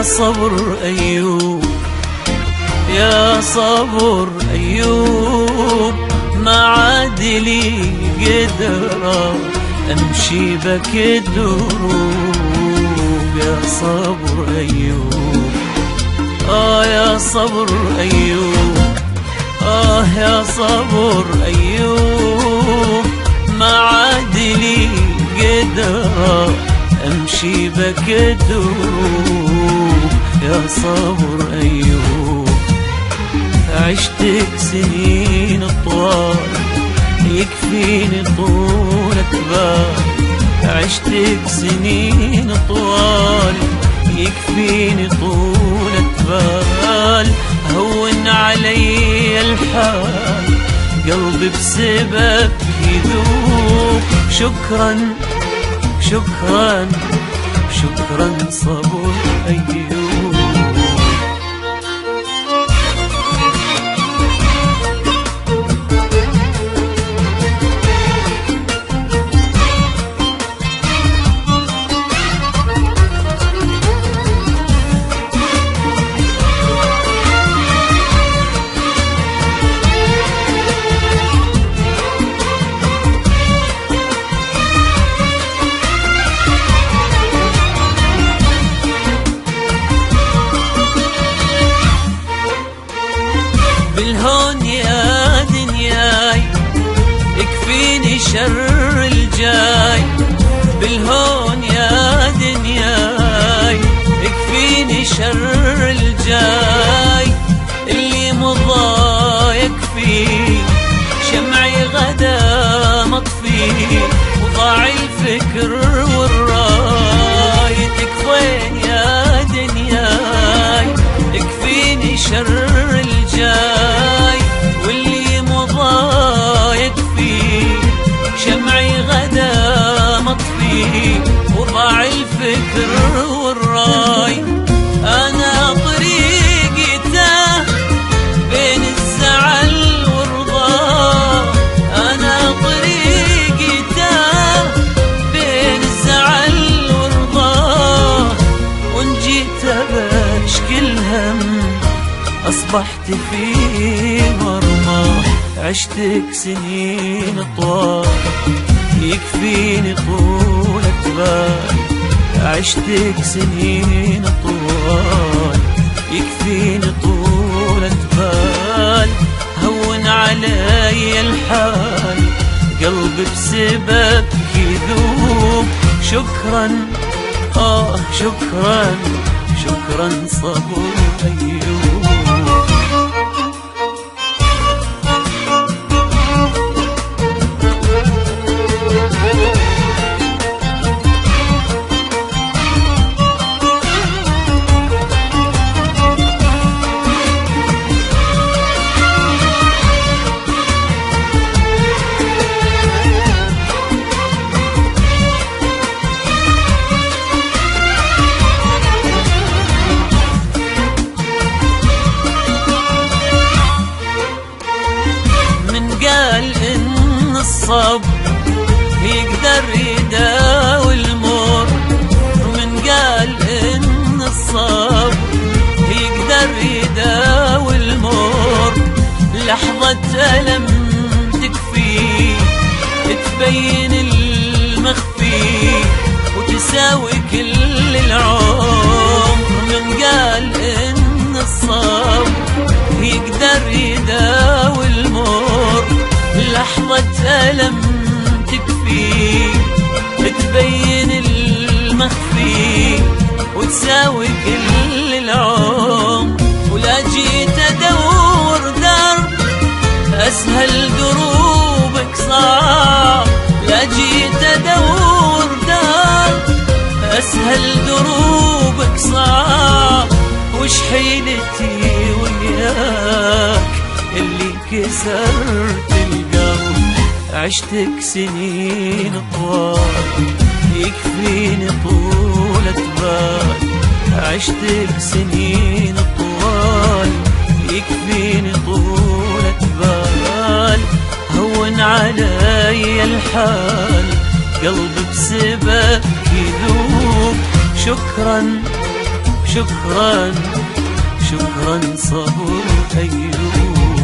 صبر أيوب، يا صبر أيوب، ما عاد لي قدرة أمشي بك الدروب. يا صبر أيوب، يا صبر أيوب، يا صبر أيوب، ما عاد لي قدرة أمشي بك الدروب. يا صبر أيوب، عشتك سنين طوال يكفيني طولة بال، عشتك سنين طوال يكفيني طولة بال. هون علي الحال قلبي بسببك يذوب. شكرا شكرا شكرا صبر أيوب. بالهون يا دنياي اكفيني شر الجاي، بالهون يا دنياي اكفيني شر الجاي. اللي مضى يكفي شمعي غدا مطفي، وضاع الفكر والراي. تكفين يا دنياي اكفيني شر الجاي، واللي مضى يكفي شمعي غدا مطفي، وضاع الفكر والراي. أنا طريقي تاه بين الزعل والرضا، أنا طريقي تاه بين الزعل والرضا. وإن جيت بشكي الهم أصبحت في مرمى، عشتك سنين طوال يكفيني طولة بال، عشتك سنين طوال يكفيني طولة بال. هون علي الحال قلبي بسببك يذوب. شكرا شكرا شكرا صبر أيوب. قال إن الصبر يقدر يداوي المر، من قال إن الصبر يقدر يداوي المر. لحظة ألم تكفي تبين المخفي، وتساوي كل العمر. من قال إن الصبر يقدر يداوي المر، لحظة ألم تكفي تبين المخفي، وتساوي كل العمر. ولا جيت أدور درب أسهل دروبك صعب، لا جيت أدور درب أسهل دروبك صعب. وش حيلتي وياك اللي كسرت القلب، عشتك سنين طوال يكفيني طولة بال، عشتك سنين طوال يكفيني طولة بال. هون علي الحال قلبي بسببك يذوب. شكرا شكرا شكرا صبر أيوب.